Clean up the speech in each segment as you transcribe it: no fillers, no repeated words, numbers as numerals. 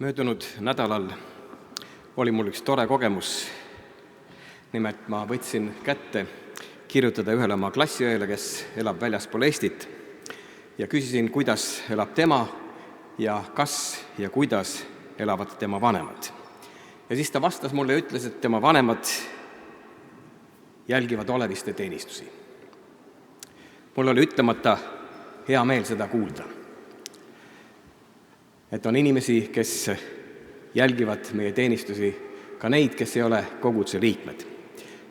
Möödunud nädalal oli mul üks tore kogemus. Nimelt ma võtsin kätte kirjutada ühele oma klassiõele, kes elab väljaspool Eestit, ja küsisin, kuidas elab tema ja kas ja kuidas elavad tema vanemad. Ja siis ta vastas mulle ja ütles, et tema vanemad jälgivad oleviste teenistusi. Mul oli ütlemata hea meel seda kuulda. Et on inimesi, kes jälgivad meie teenistusi, ka neid, kes ei ole koguduse liikmed.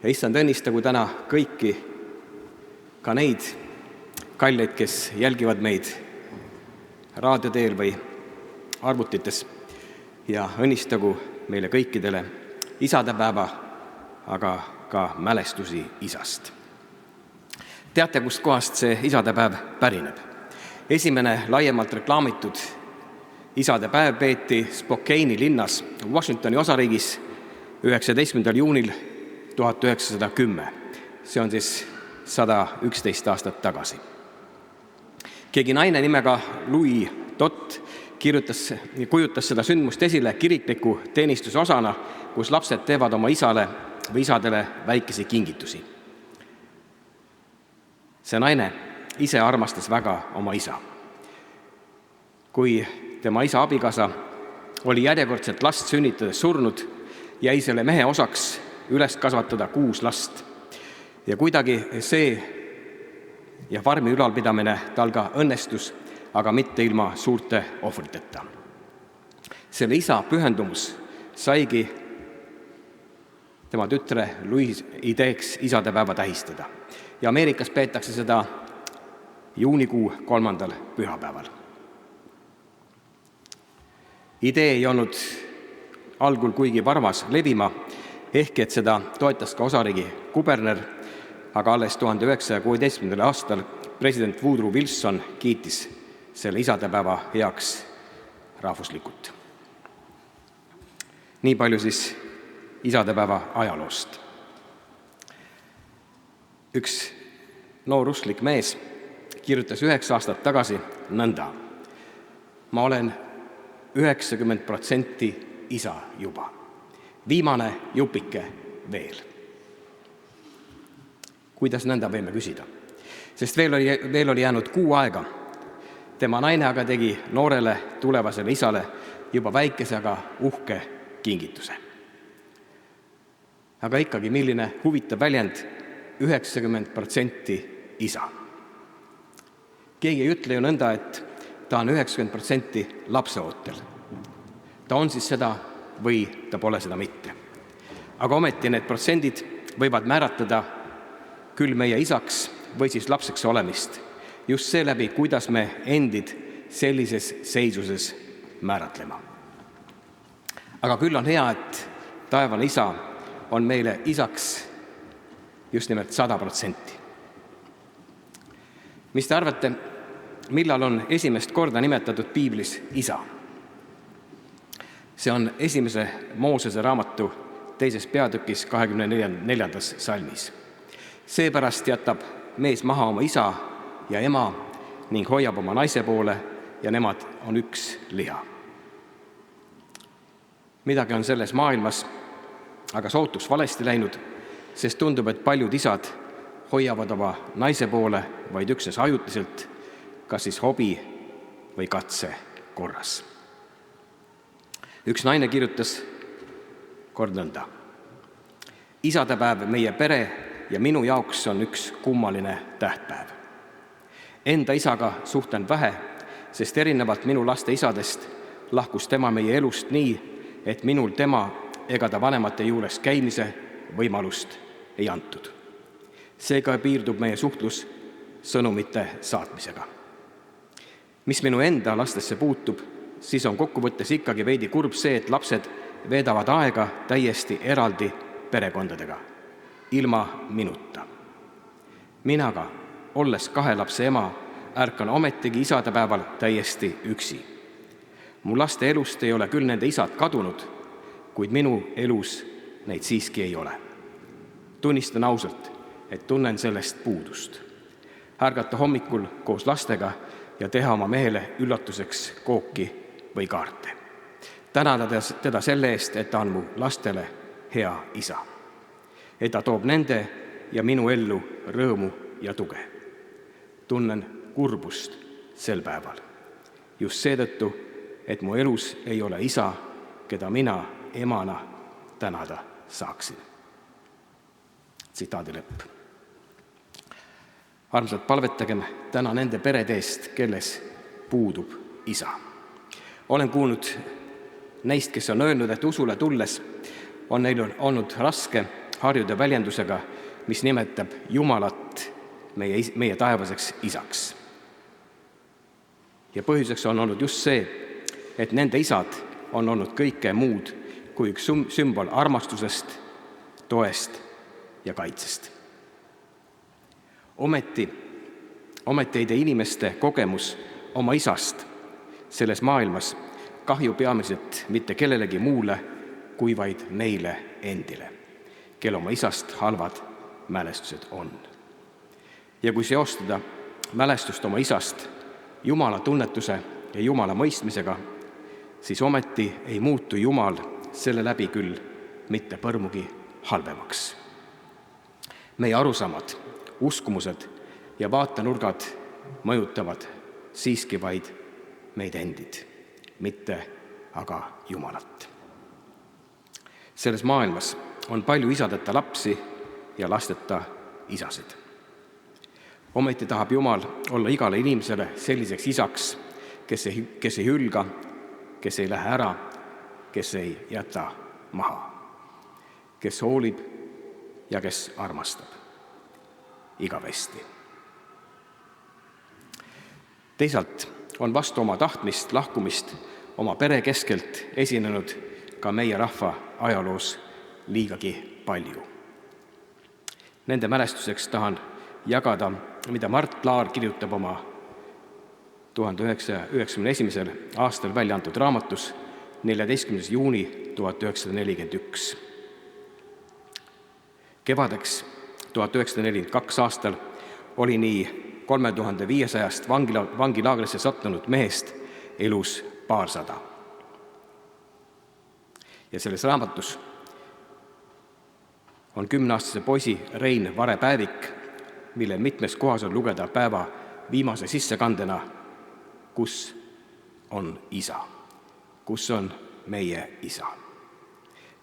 Ja issand õnnistagu täna kõiki, ka neid kalleid, kes jälgivad meid raadio teel või arvutites, ja õnnistagu meile kõikidele isadepäeva, aga ka mälestusi isast. Teate, kust kohast see isadepäev pärineb? Esimene laiemalt reklaamitud isadepäev peeti Spokane'i linnas Washingtoni osariigis 19. juunil 1910. See on siis 111 aastat tagasi. Keegi naine nimega Louis Dott kujutas seda sündmust esile kirikliku teenistuse osana, kus lapsed teevad oma isale või isadele väikesi kingitusi. See naine ise armastas väga oma isa. Kui tema isa abikaasa oli järjekordselt last sünnitades surnud, jäi selle mehe osaks üles kasvatada 6 last. Ja kuidagi see ja farmi ülalpidamine tal ka õnnestus, aga mitte ilma suurte ohvriteta. Selle isa pühendumus saigi tema tütre Louis ideeks isadepäeva tähistada. Ja Ameerikas peetakse seda juunikuu 3. pühapäeval. Idee ei olnud algul kuigi varmas levima, ehkki et seda toetas ka osariigi kuberner, aga alles 1916. aastal president Woodrow Wilson kiitis selle isadepäeva heaks rahvuslikult. Nii palju siis isadepäeva ajaloost. Üks noor usklik mees kirjutas 9 aastat tagasi nõnda: ma olen 90% isa juba. Viimane jupike veel. Kuidas nõnda võime küsida? Sest veel oli jäänud 6 aega. Tema naine aga tegi noorele tulevasele isale juba väikese, aga uhke kingituse. Aga ikkagi, milline huvitav väljend, 90% isa. Keegi ei ütle ju nõnda, et ta on 90% lapseootel. Ta on siis seda või ta pole seda mitte. Aga ometi need protsendid võivad määratleda küll meie isaks või siis lapseks olemist, just seeläbi, kuidas me endid sellises seisuses määratlema. Aga küll on hea, et taevane isa on meile isaks just nimelt 100%. Mis te arvate, millal on esimest korda nimetatud piiblis isa? See on 1. Moosese raamatu 2. peatükis 24. salmis. Seepärast jätab mees maha oma isa ja ema ning hoiab oma naise poole ja nemad on üks liha. Midagi on selles maailmas aga sootuks valesti läinud, sest tundub, et paljud isad hoiavad oma naise poole vaid üksnes ajutiselt, kas siis hobi või katse korras. Üks naine kirjutas kord nõnda: isadepäev meie pere ja minu jaoks on üks kummaline tähtpäev. Enda isaga suhtlen vähe, sest erinevalt minu laste isadest lahkus tema meie elust nii, et minul tema ega ta vanemate juures käimise võimalust ei antud. Seega piirdub meie suhtlus sõnumite saatmisega. Mis minu enda lastesse puutub, siis on kokkuvõttes ikkagi veidi kurb see, et lapsed veedavad aega täiesti eraldi perekondadega, ilma minuta. Minaga, olles 2 lapse ema, ärkan ometigi isadepäeval täiesti üksi. Mu laste elust ei ole küll nende isad kadunud, kuid minu elus neid siiski ei ole. Tunnistan ausalt, et tunnen sellest puudust. Ärgata hommikul koos lastega ja teha oma mehele üllatuseks kooki või kaarte. tänada teda selle eest, et ta on mu lastele hea isa. Et ta toob nende ja minu ellu rõõmu ja tuge. Tunnen kurbust sel päeval. Just seetõttu, et mu elus ei ole isa, keda mina emana tänada saaksin. Tsitaadi lõpp. Armsad, palvetagem täna nende perede eest, kelles puudub isa. Olen kuulnud neist, kes on öelnud, et usule tulles on neil olnud raske harjuda väljendusega, mis nimetab Jumalat meie taevaseks isaks. Ja põhjuseks on olnud just see, et nende isad on olnud kõike muud kui üks sümbol armastusest, toest ja kaitsest. Ometi ei tee inimeste kogemus oma isast selles maailmas kahju peamiselt mitte kellelegi muule, kui vaid neile endile, kel oma isast halvad mälestused on. Ja kui seostada mälestust oma isast Jumala tunnetuse ja Jumala mõistmisega, siis ometi ei muutu Jumal selle läbi küll mitte põrmugi halvemaks. Meie arusaamad, uskumused ja vaatenurgad mõjutavad siiski vaid meid endid, mitte aga Jumalat. Selles maailmas on palju isadeta lapsi ja lasteta isasid. Ometi tahab Jumal olla igale inimesele selliseks isaks, kes ei hülga, kes ei lähe ära, kes ei jäta maha, kes hoolib ja kes armastab igavesti. Teisalt on vastu oma tahtmist lahkumist oma pere keskelt esinenud ka meie rahva ajaloos liigagi palju. Nende mälestuseks tahan jagada, mida Mart Laar kirjutab oma 1991. aastal välja antud raamatus 14. juuni 1941. Kevadeks 1942 aastal oli nii 3500 vangilaagrisse sattunud mehest elus paarsada. Ja selles raamatus on 10-aastase poisi Rein Vare päevik, mille mitmes kohas on lugeda päeva viimase sissekandena, kus on isa, kus on meie isa.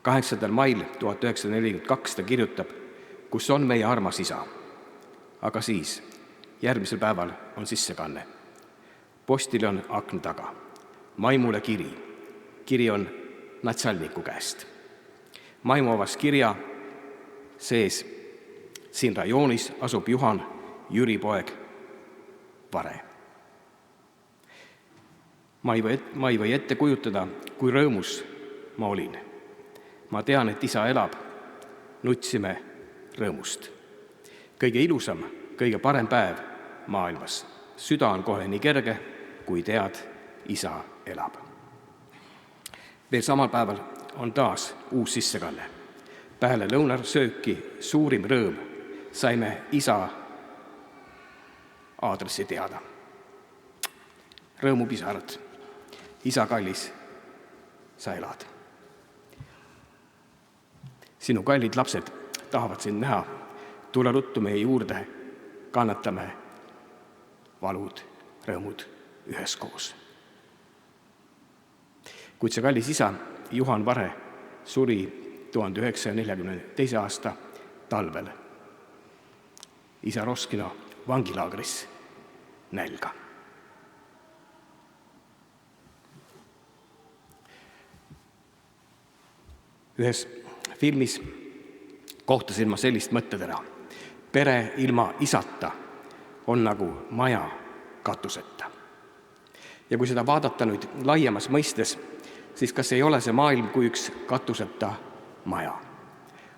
8. mail 1942 ta kirjutab, kus on meie armas isa. Aga siis, järgmisel päeval on sissekanne. Postile on akna taga. Maimule kiri. Kiri on natsalniku käest. Maimu avas kirja sees. Siin rajoonis asub Juhan Jüri poeg Vare. Ma ei või ette kujutada, kui rõõmus ma olin. Ma tean, et isa elab. Nutsime rõõmust. Kõige ilusam, kõige parem päev maailmas. Süda on kohe nii kerge, kui tead, isa elab. Veel samal päeval on taas uus sissekanne. Peale lõunasööki suurim rõõm saime isa aadressi teada. Rõõmupisarad. Isa kallis, sa elad. Sinu kallid lapsed tahavad sind näha. Tule ruttu meie juurde, kannatame valud, rõõmud üheskoos. Kuid see kallis isa, Juhan Vare, suri 1942. aasta talvel isa Roskino vangilaagris nälga. Ühes filmis kohtasin ma sellist mõttetera. Pere ilma isata on nagu maja katuseta. Ja kui seda vaadata nüüd laiemas mõistes, siis kas ei ole see maailm kui üks katuseta maja?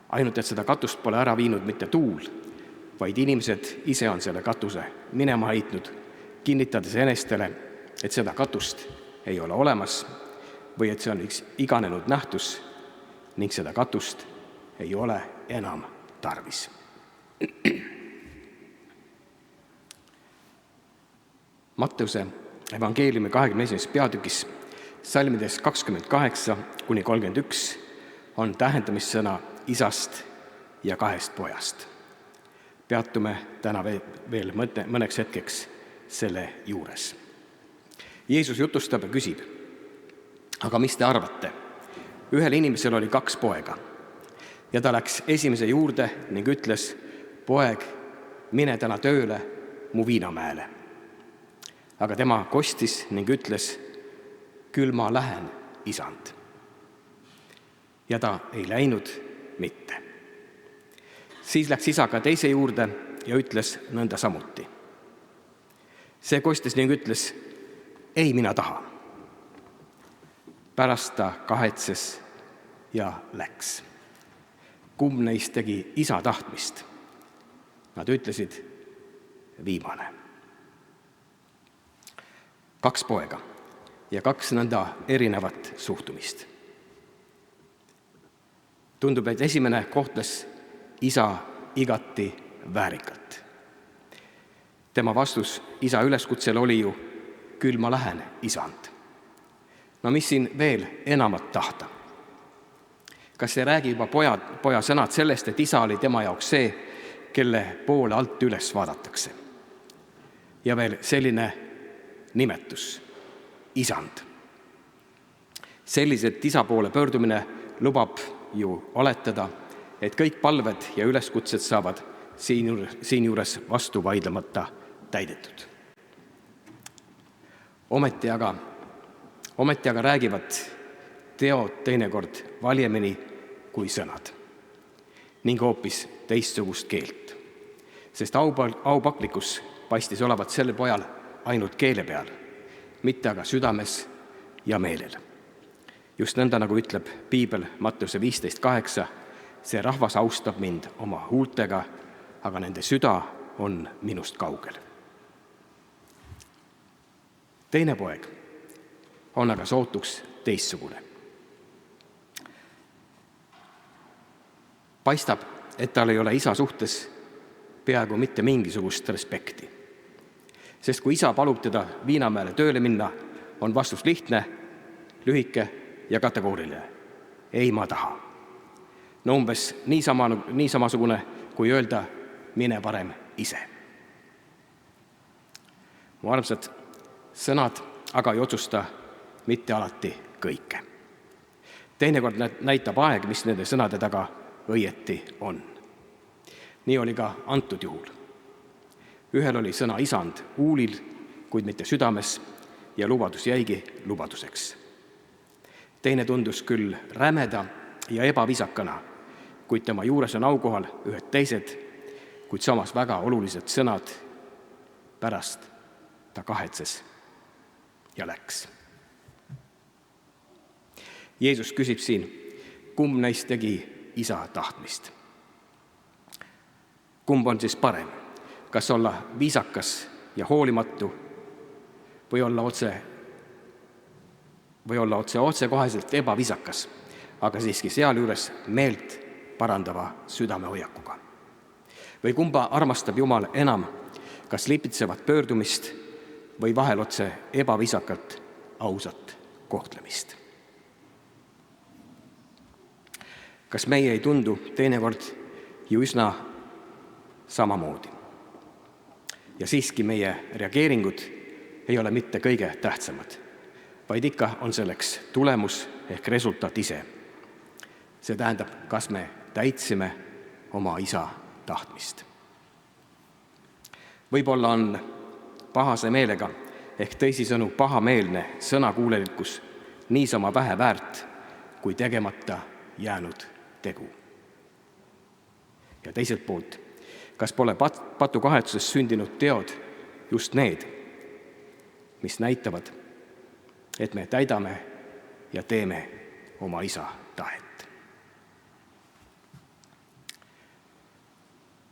Ainult, et seda katust pole ära viinud mitte tuul, vaid inimesed ise on selle katuse minema heitnud, kinnitades enestele, et seda katust ei ole olemas või et see on üks iganenud nähtus ning seda katust ei ole enam tarvis. Matteuse evangeeliumi 21. peatükis Salmides 28-31 on tähendamissõna isast ja 2 pojast. Peatume täna veel mõneks hetkeks selle juures. Jeesus jutustab ja küsib, aga mis te arvate? Ühel inimesel oli 2 poega ja ta läks esimese juurde ning ütles, poeg, mine täna tööle mu viinamäele. Aga tema kostis ning ütles, küll ma lähen, isand. Ja ta ei läinud mitte. Siis läks isa ka teise juurde ja ütles nõnda samuti. See kostis ning ütles, ei, mina taha. Pärast ta kahetses ja läks. Kumb neist tegi isa tahtmist? Nad ütlesid, viimane. 2 poega ja 2 nõnda erinevat suhtumist. Tundub, et esimene kohtles isa igati väärikalt. Tema vastus isa üleskutsele oli ju, küll ma lähen, isand. No mis siin veel enamat tahta? Kas ei räägi juba poja sõnad sellest, et isa oli tema jaoks see, kelle poole alt üles vaadatakse? Ja veel selline nimetus, isand. Selliselt isa poole pöördumine lubab ju oletada, et kõik palved ja üleskutsed saavad siinjuures vastu vaidlemata täidetud. Ometi aga räägivad teod teinekord valjemini kui sõnad ning hoopis teistsugust keelt, sest aupaklikkus paistis olevat sellel pojal ainult keele peal, mitte aga südames ja meelel. Just nõnda, nagu ütleb piibel Matteuse 15:8, see rahvas austab mind oma huultega, aga nende süda on minust kaugel. Teine poeg on aga sootuks teistsugune. Paistab, et tal ei ole isa suhtes peaaegu mitte mingisugust respekti. Sest kui isa palub teda viinamäele tööle minna, on vastus lihtne, lühike ja kategooriline. Ei, ma taha. No umbes nii samasugune, kui öelda, mine parem ise. Mu armsad, sõnad aga ei otsusta mitte alati kõike. Teinekord näitab aeg, mis nende sõnade taga õieti on. Nii oli ka antud juhul. Ühel oli sõna isand huulil, kuid mitte südames, ja lubadus jäigi lubaduseks. Teine tundus küll rämeda ja ebavisakana, kuid tema juures on aukohal ühed teised, kuid samas väga olulised sõnad. Pärast ta kahetses ja läks. Jeesus küsib siin, kumb neist tegi isa tahtmist. Kumb on siis parem? Kas olla viisakas ja hoolimatu või olla otsekoheselt ebaviisakas, aga siiski sealjuures meelt parandava südamehoiakuga? Või kumba armastab Jumal enam, kas lipitsevat pöördumist või vahel otse ebaviisakalt ausat kohtlemist? Kas meie ei tundu teinekord ju üsna samamoodi? Ja siiski meie reageeringud ei ole mitte kõige tähtsamad, vaid ikka on selleks tulemus ehk resultaat ise. See tähendab, kas me täitsime oma isa tahtmist. Võib-olla on pahase meelega ehk teisisõnu pahameelne sõnakuulelikkus niisama vähe väärt kui tegemata jäänud tegu. Ja teiselt poolt, kas pole patukahetsusest sündinud teod just need, mis näitavad, et me täidame ja teeme oma isa tahet?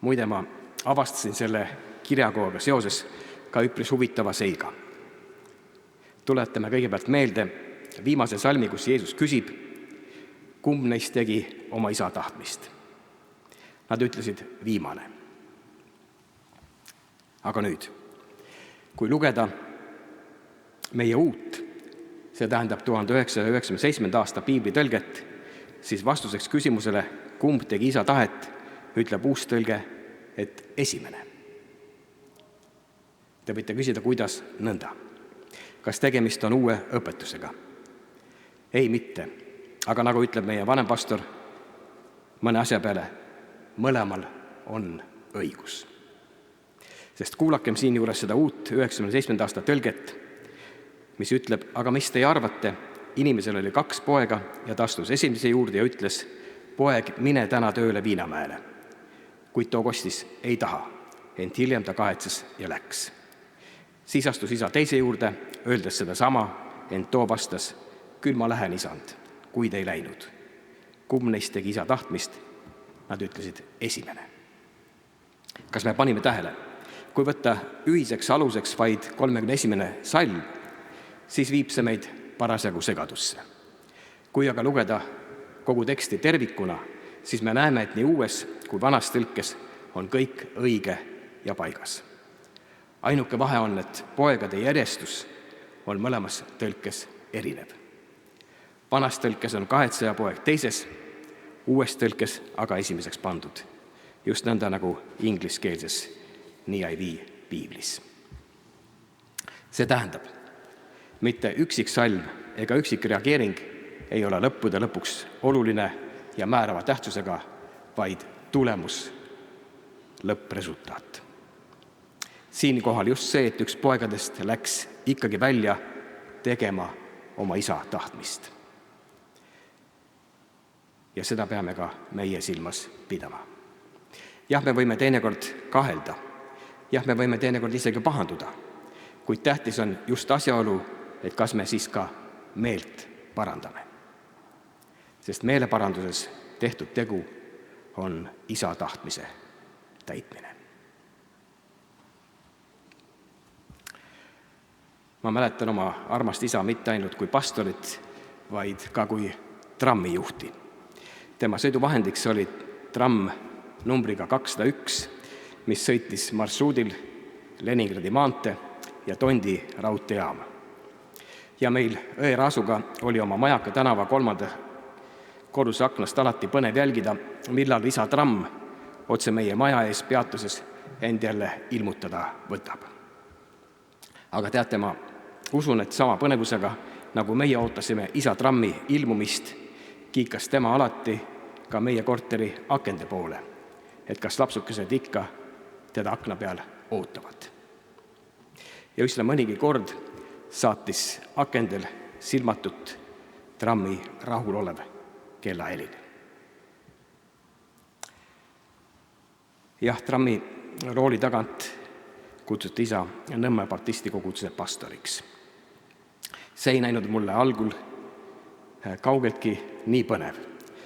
Muide, ma avastasin selle kirjakohaga seoses ka üpris huvitava seiga. Tuletame kõigepealt meelde viimase salmi, kus Jeesus küsib, kumb neist tegi oma isa tahtmist. Nad ütlesid viimane. Aga nüüd, kui lugeda meie uut see tähendab 1997. aasta piiblitõlget, siis vastuseks küsimusele, kumb tegi isa tahet, ütleb uus tõlge, et esimene. Te võite küsida, kuidas nõnda. Kas tegemist on uue õpetusega? Ei, mitte. Aga nagu ütleb meie vanempastor mõne asja peale, mõlemal on õigus. Sest kuulakem siinjuures seda uut 97. aasta tõlget, mis ütleb, aga mis teie arvate, inimesel oli 2 poega ja ta astus esimese juurde ja ütles, poeg, mine täna tööle Viinamäele. Kuid too kostis ei taha, ent hiljem ta kahetses ja läks. Siis astus isa teise juurde, öeldes seda sama, ent too vastas, küll ma lähen, isand, kuid ei läinud. Kumb neist tegi isa tahtmist? Nad ütlesid esimene. Kas me panime tähele? Kui võtta ühiseks aluseks vaid 31. salm, siis viib see meid parasjagu segadusse. Kui aga lugeda kogu teksti tervikuna, siis me näeme, et nii uues kui vanas tõlkes on kõik õige ja paigas. Ainuke vahe on, et poegade järjestus on mõlemas tõlkes erinev. Vanas tõlkes on kahetseja poeg teises, uues tõlkes aga esimeseks pandud. Just nõnda nagu ingliskeelses NIV piiblis. See tähendab, mitte üksik salm ega üksik reageering ei ole lõppude lõpuks oluline ja määrava tähtsusega, vaid tulemus, lõppresultaat. Siinkohal just see, et üks poegadest läks ikkagi välja tegema oma isa tahtmist. Ja seda peame ka meie silmas pidama. Jah, me võime teinekord kahelda. Jah, me võime teinekord isegi pahanduda. Kuid tähtis on just asjaolu, et kas me siis ka meelt parandame. Sest meeleparanduses tehtud tegu on isa tahtmise täitmine. Ma mäletan oma armast isa mitte ainult kui pastorit, vaid ka kui trammijuhti. Tema sõiduvahendiks oli tramm numbriga 201, mis sõitis marsruudil Leningradi maantee ja Tondi raudteejaam. Ja meil Õeraasuga oli oma Majaka tänava 3. korruse aknast alati põnev jälgida, millal isa tramm otse meie maja ees peatuses end jälle ilmutada võtab. Aga teate, ma usun, et sama põnevusega, nagu meie ootasime isa trammi ilmumist, kiikas tema alati ka meie korteri akende poole, et kas lapsukesed ikka teda akna peal ootavad. Ja üsna mõnigi kord saatis akendel silmatut trammi rahulolev kellahelin. Jah, trammi rooli tagant kutsuti isa Nõmme baptisti koguduse pastoriks. See ei näinud mulle algul kaugeltki nii põnev,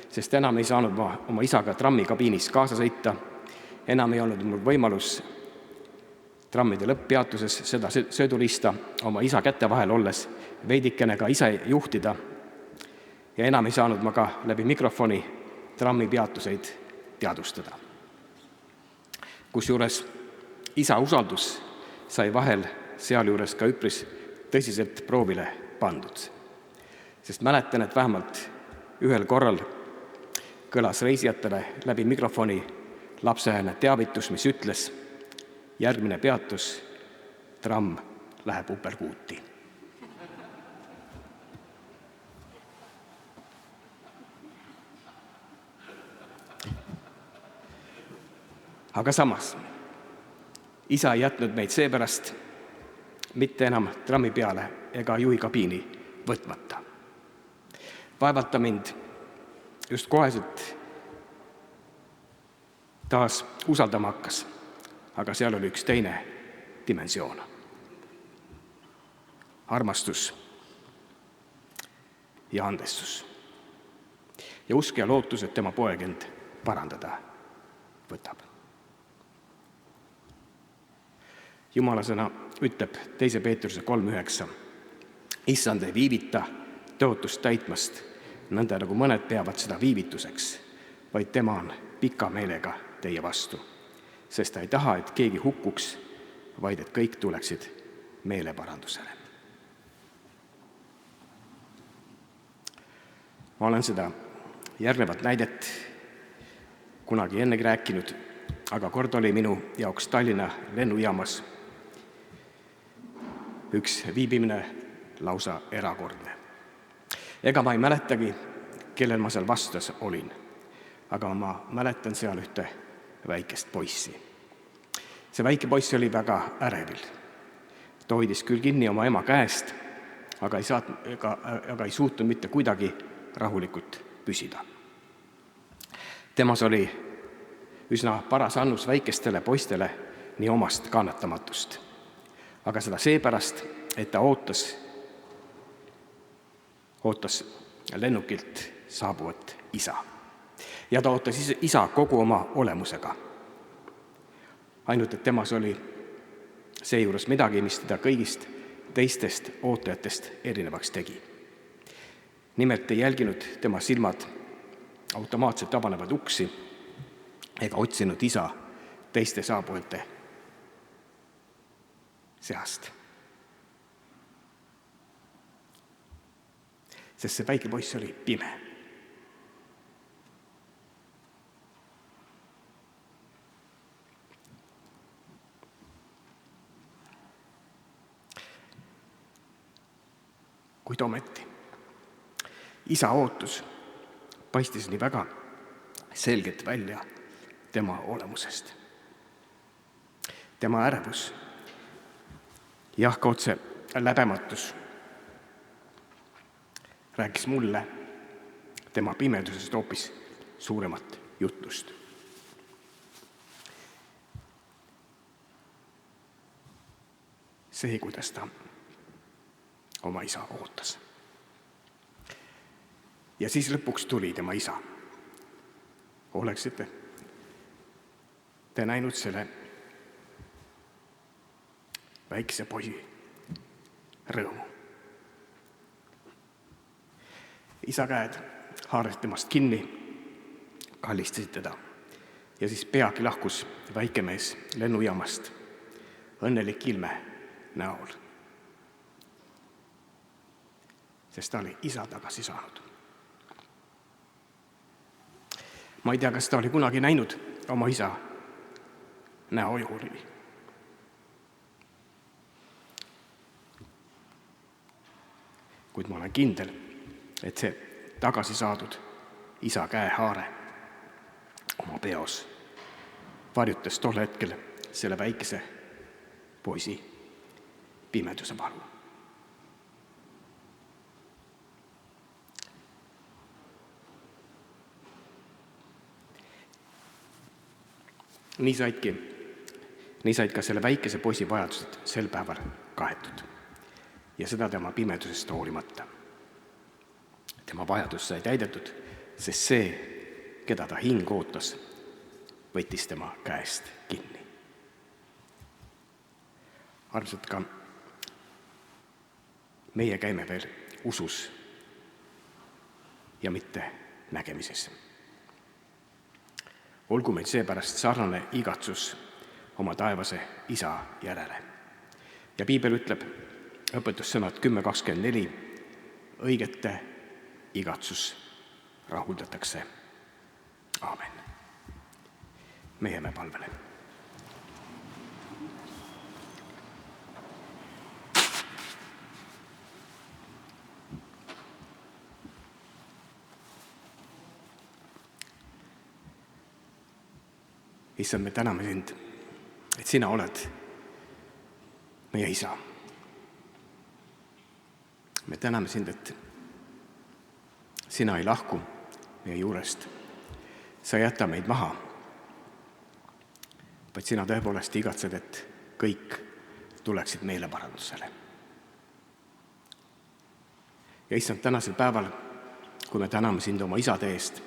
sest enam ei saanud ma oma isaga trammikabiinis kaasa sõita, enam ei olnud mul võimalus trammide lõpppeatuses seda sõidurista oma isa käte vahel olles veidikene ka ise juhtida ja enam ei saanud ma ka läbi mikrofoni trammi peatuseid teadvustada. Kusjuures isa usaldus sai vahel sealjuures ka üpris tõsiselt proovile pandud. Sest mäletan, et vähemalt ühel korral kõlas reisijatele läbi mikrofoni lapsehääne teavitus, mis ütles, järgmine peatus, tramm läheb Upelkuuti. Aga samas, isa ei jätnud meid seepärast mitte enam trammi peale ega juhikabiini võtmata. Vaevalt ta mind just koheselt taas usaldama hakkas, aga seal oli üks teine dimensioon. Armastus ja andestus. Ja usk ja lootus, et tema poeg end parandada võtab. Jumala sõna ütleb 2. Peetruse 3.9. Issand ei viivita tõotust täitmast, nõnda nagu mõned peavad seda viivituseks, vaid tema on pika meelega teie vastu, sest ta ei taha, et keegi hukkuks, vaid et kõik tuleksid meeleparandusele. Ma olen seda järgnevat näidet kunagi ennegi rääkinud, aga kord oli minu jaoks Tallinna lennujaamas üks viibimine lausa erakordne. Ega ma ei mäletagi, kellel ma seal vastas olin, aga ma mäletan seal ühte väikest poissi. See väike poiss oli väga ärevil. Ta hoidis küll kinni oma ema käest, aga ei suutnud mitte kuidagi rahulikult püsida. Temas oli üsna paras annus väikestele poistele nii omast kannatamatust. Aga seda seepärast, et ta ootas lennukilt saabuvat isa. Ja ta ootas isa kogu oma olemusega. Ainult, et temas oli seejuures midagi, mis teda kõigist teistest ootajatest erinevaks tegi. Nimelt ei jälginud tema silmad automaatselt avanevad uksi ega otsinud isa teiste saabujate seast. Sest see väike poiss oli pime. Kuid ometi isa ootus paistis nii väga selgelt välja tema olemusest. Tema ärevus, jah, ka otse läbematus rääkis mulle tema pimedusest hoopis suuremat jutlust. See, kuidas ta oma isa ootas. Ja siis lõpuks tuli tema isa. Oleksite te näinud selle väikse poisi rõõmu. Isa käed haarasid temast kinni, kallistasid teda ja siis peagi lahkus väikemees lennujaamast õnnelik ilme näol, sest ta oli isa tagasi saanud. Ma ei tea, kas ta oli kunagi näinud oma isa näojuhuri. Kuid ma olen kindel, et see tagasi saadud isa käehaare oma peos varjutas tol hetkel selle väikese poisi pimeduse valu. Nii said ka selle väikese poisi vajadused sel päeval kaetud ja seda tema pimedusest hoolimata. Tema vajadus sai täidetud, sest see, keda ta hing ootas, võttis tema käest kinni. Armsad, ka meie käime veel usus ja mitte nägemises. Olgu meil seepärast sarnane igatsus oma taevase isa järele. Ja piibel ütleb, õpetussõnad 10.24, õigete igatsus rahuldatakse. Aamen. Me jääme palvele. Issand, me täname sind, et sina oled meie isa. Me täname sind, et sina ei lahku meie juurest. Sa ei jäta meid maha, vaid sina tõepoolest igatsed, et kõik tuleksid meeleparandusele. Ja issand, tänasel päeval, kui me täname sind oma isade eest,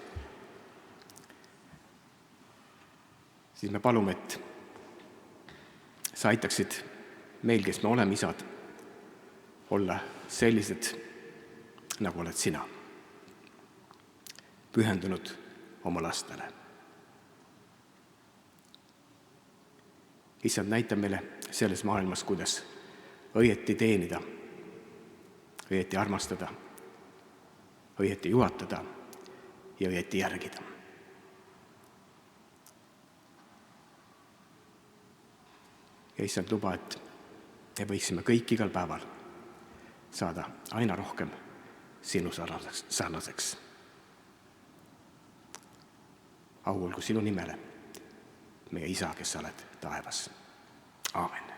siis me palume, et sa aitaksid meil, kes me oleme isad, olla sellised, nagu oled sina, pühendunud oma lastele. Issand, näita meile selles maailmas, kuidas õieti teenida, õieti armastada õieti juhatada ja õieti järgida. Ja issand, luba, et me võiksime kõik igal päeval saada aina rohkem sinu sarnaseks. Au olgu sinu nimele, meie Isa, kes sa oled taevas. Aamen.